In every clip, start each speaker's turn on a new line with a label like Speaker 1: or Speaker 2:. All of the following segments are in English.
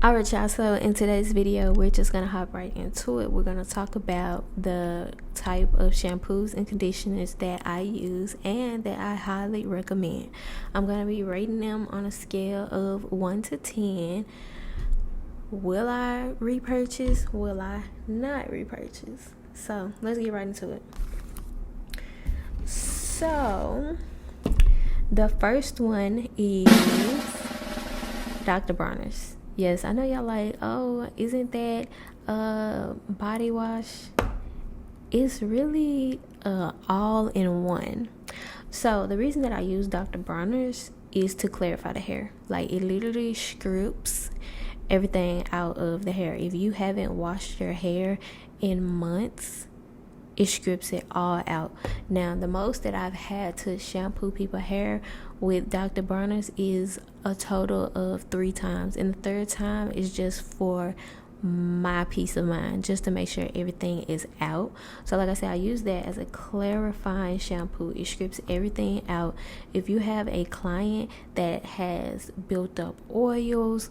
Speaker 1: Alright, y'all, so in today's video we're just gonna hop right into it. We're gonna talk about the type of shampoos and conditioners that I use and that I highly recommend. I'm gonna be rating them on a scale of 1 to 10. Will I repurchase? Will I not repurchase? So let's get right into it. So the first one is Dr. Bronner's. Yes, I know y'all like, oh, isn't that body wash? It's really all in one. So the reason that I use Dr. Bronner's is to clarify the hair. Like, it literally strips everything out of the hair. If you haven't washed your hair in months, it strips it all out. Now, the most that I've had to shampoo people's hair with Dr. Bronner's is a total of 3 times, and the third time is just for my peace of mind, just to make sure everything is out. So like I said, I use that as a clarifying shampoo. It strips everything out. If you have a client that has built up oils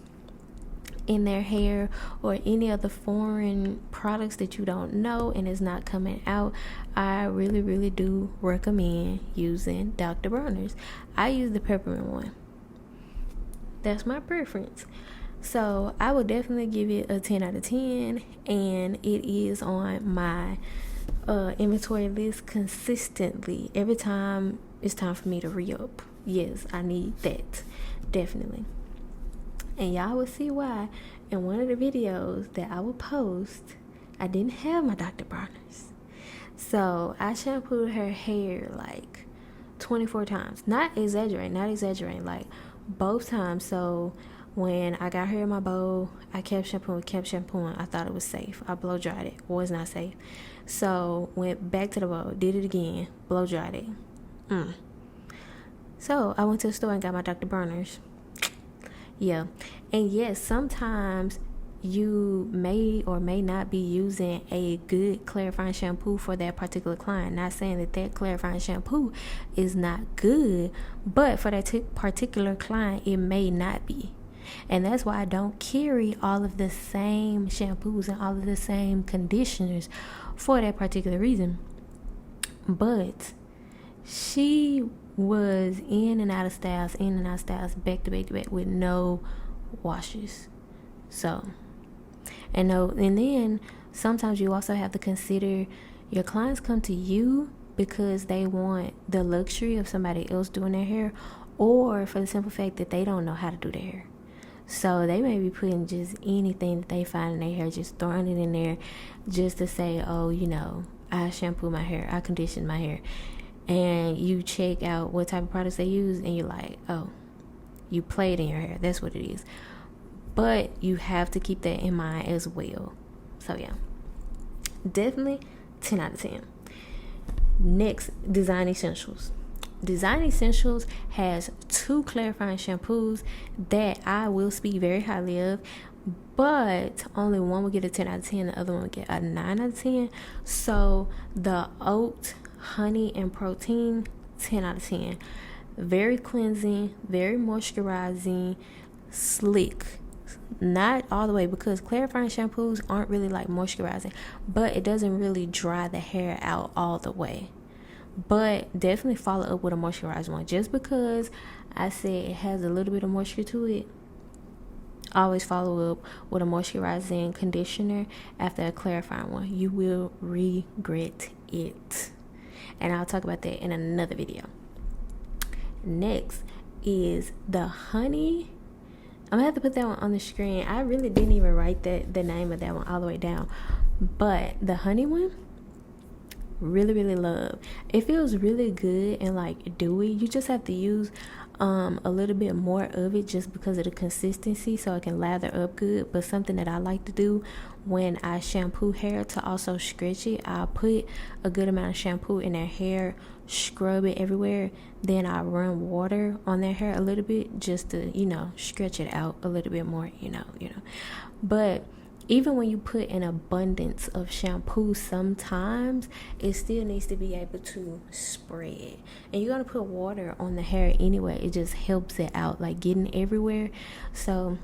Speaker 1: in their hair or any other foreign products that you don't know and is not coming out, I really do recommend using Dr. Bronner's. I use the peppermint one. That's my preference. So I would definitely give it a 10 out of 10, and it is on my inventory list consistently every time it's time for me to re-up. Yes, I need that, definitely. And y'all will see why in one of the videos that I will post. I didn't have my Dr. Bronner's. So I shampooed her hair like 24 times. Not exaggerating, like both times. So when I got her in my bowl, I kept shampooing. I thought it was safe. I blow dried it. Was not safe. So went back to the bowl, did it again, blow dried it. So I went to the store and got my Dr. Bronner's. Yeah. And yes, sometimes you may or may not be using a good clarifying shampoo for that particular client. Not saying that that clarifying shampoo is not good, but for that particular client, it may not be. And that's why I don't carry all of the same shampoos and all of the same conditioners for that particular reason. But she was in and out of styles, back to back with no washes. So, and then sometimes you also have to consider your clients come to you because they want the luxury of somebody else doing their hair, or for the simple fact that they don't know how to do their hair. So they may be putting just anything that they find in their hair, just throwing it in there just to say, oh, I shampoo my hair, I condition my hair. And you check out what type of products they use, and you're like, oh, you played in your hair. That's what it is. But you have to keep that in mind as well. So yeah, definitely 10 out of 10. Next, Design Essentials. Design Essentials has 2 clarifying shampoos that I will speak very highly of, but only one will get a 10 out of 10, the other one will get a 9 out of 10. So the oat, honey, and protein, 10 out of 10. Very cleansing, very moisturizing, slick. Not all the way, because clarifying shampoos aren't really like moisturizing, but it doesn't really dry the hair out all the way. But definitely follow up with a moisturized one. Just because I said it has a little bit of moisture to it, always follow up with a moisturizing conditioner after a clarifying one. You will regret it. And I'll talk about that in another video. Next is the honey. I'm gonna have to put that one on the screen. I really didn't even write the name of that one all the way down. But the honey one, really love. It feels really good and like dewy. You just have to use a little bit more of it just because of the consistency, so it can lather up good. But something that I like to do when I shampoo hair to also stretch it, I'll put a good amount of shampoo in their hair, scrub it everywhere, then I run water on their hair a little bit just to stretch it out a little bit more, but even when you put an abundance of shampoo, sometimes it still needs to be able to spread. And you're going to put water on the hair anyway. It just helps it out, like getting everywhere. So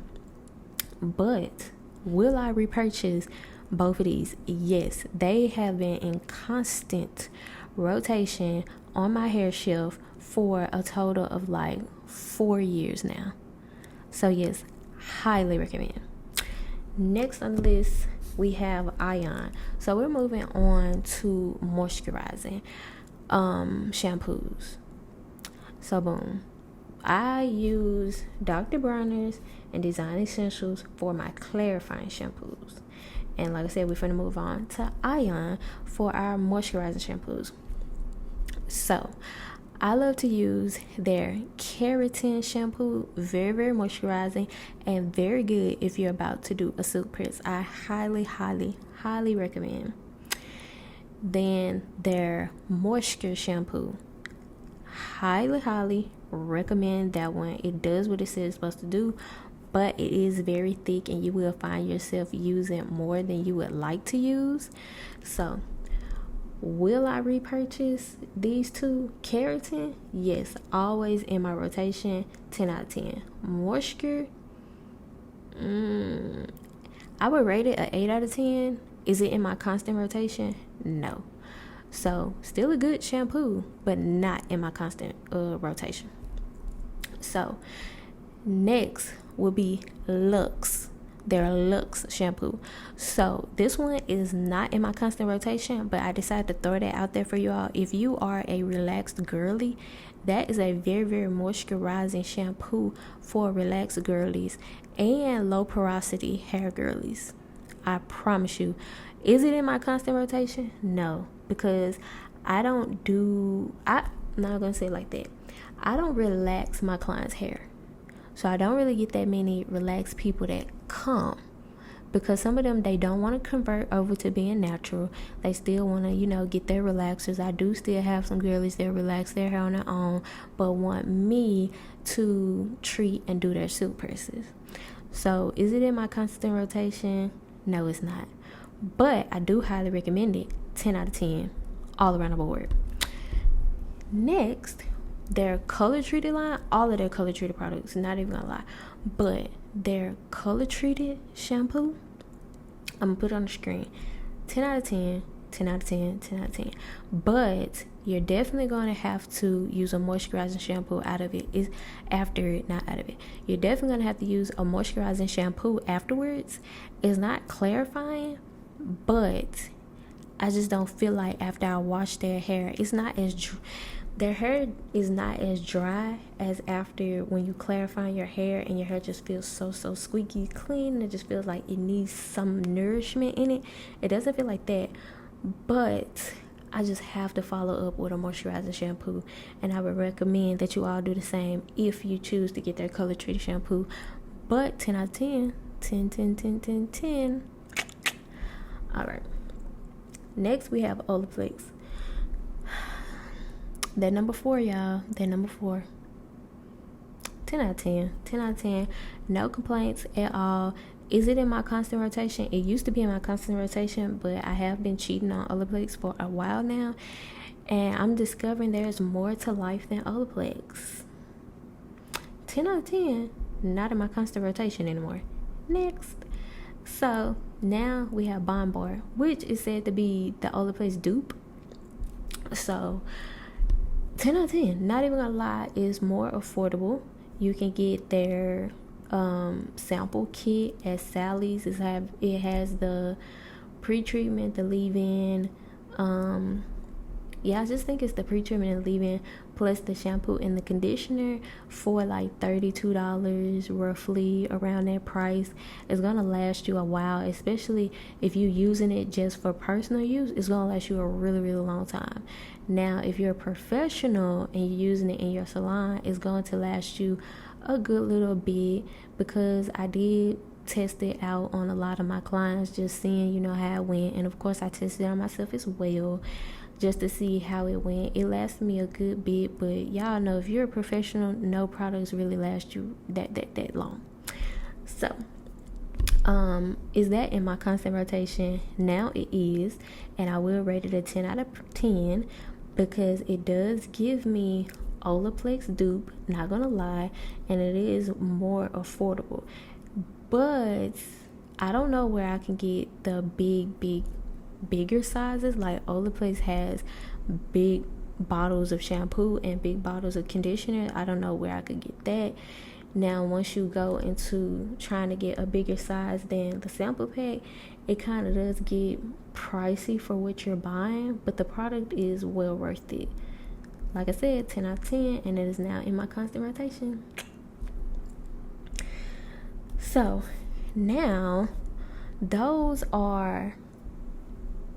Speaker 1: But will I repurchase both of these? Yes, they have been in constant rotation on my hair shelf for a total of like 4 years now. So yes, highly recommend. Next on the list, we have Ion. So we're moving on to moisturizing shampoos. So boom, I use Dr. Bronner's and Design Essentials for my clarifying shampoos. And like I said, we're going to move on to Ion for our moisturizing shampoos. So I love to use their keratin shampoo. Very, very moisturizing and very good if you're about to do a silk press. I highly, highly, highly recommend. Then their moisture shampoo. Highly, highly recommend that one. It does what it says it's supposed to do, but it is very thick and you will find yourself using more than you would like to use. So will I repurchase these two? Keratin, yes, always in my rotation. 10 out of 10. Moisture, I would rate it an 8 out of 10. Is it in my constant rotation? No. So still a good shampoo, but not in my constant rotation. So next will be Luxe. Their Luxe shampoo. So this one is not in my constant rotation, but I decided to throw that out there for you all. If you are a relaxed girly, that is a very, very moisturizing shampoo for relaxed girlies and low porosity hair girlies. I promise you. Is it in my constant rotation? No, because I'm not gonna say it like that. I don't relax my clients' hair. So I don't really get that many relaxed people that come, because some of them, they don't want to convert over to being natural. They still want to, get their relaxers. I do still have some girlies that relax their hair on their own, but want me to treat and do their silk presses. So is it in my constant rotation? No, it's not. But I do highly recommend it. 10 out of 10, all around the board. Next, their color treated line, all of their color treated products, not even gonna lie, but their color treated shampoo, I'm gonna put it on the screen. 10 out of 10, 10 out of 10, 10 out of 10. But you're definitely gonna have to use a moisturizing shampoo out of it. You're definitely gonna have to use a moisturizing shampoo afterwards. It's not clarifying, but I just don't feel like after I wash their hair, their hair is not as dry as after when you clarify your hair, and your hair just feels so squeaky clean, and it just feels like it needs some nourishment in it. It doesn't feel like that, but I just have to follow up with a moisturizing shampoo, and I would recommend that you all do the same if you choose to get their color treated shampoo. But 10 out of 10, 10, 10, 10, 10, 10. All right, next we have Olaplex. They're number 4, y'all. They're number 4. 10 out of 10. 10 out of 10. No complaints at all. Is it in my constant rotation? It used to be in my constant rotation, but I have been cheating on Olaplex for a while now, and I'm discovering there's more to life than Olaplex. 10 out of 10. Not in my constant rotation anymore. Next. So now we have Bond Bar, which is said to be the Olaplex dupe. So 10 out of 10, not even gonna lie, is more affordable. You can get their sample kit at Sally's. It has the pre-treatment, the leave-in. I just think it's the pre-treatment and leave-in plus the shampoo and the conditioner for like $32, roughly around that price. It's gonna last you a while, especially if you're using it just for personal use. It's gonna last you a really, really long time. Now, if you're a professional and you're using it in your salon, it's going to last you a good little bit, because I did test it out on a lot of my clients, just seeing, how it went. And of course, I tested it on myself as well, just to see how it went. It lasted me a good bit, but y'all know if you're a professional, no products really last you that long. So, is that in my constant rotation? Now it is, and I will rate it a 10 out of 10. Because it does give me Olaplex dupe, not gonna lie, and it is more affordable. But I don't know where I can get the bigger sizes. Like Olaplex has big bottles of shampoo and big bottles of conditioner. I don't know where I could get that. Now, once you go into trying to get a bigger size than the sample pack, it kind of does get pricey for what you're buying, but the product is well worth it. Like I said, 10 out of 10, and it is now in my constant rotation. So, now, those are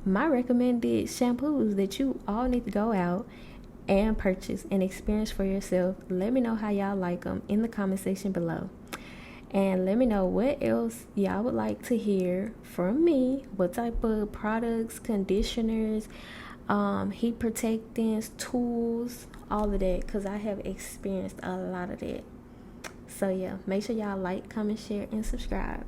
Speaker 1: my recommended shampoos that you all need to go out and purchase and experience for yourself. Let me know how y'all like them in the comment section below, and let me know what else y'all would like to hear from me. What type of products, conditioners, heat protectants, tools, all of that, because I have experienced a lot of that. So yeah, make sure y'all like, comment, share, and subscribe.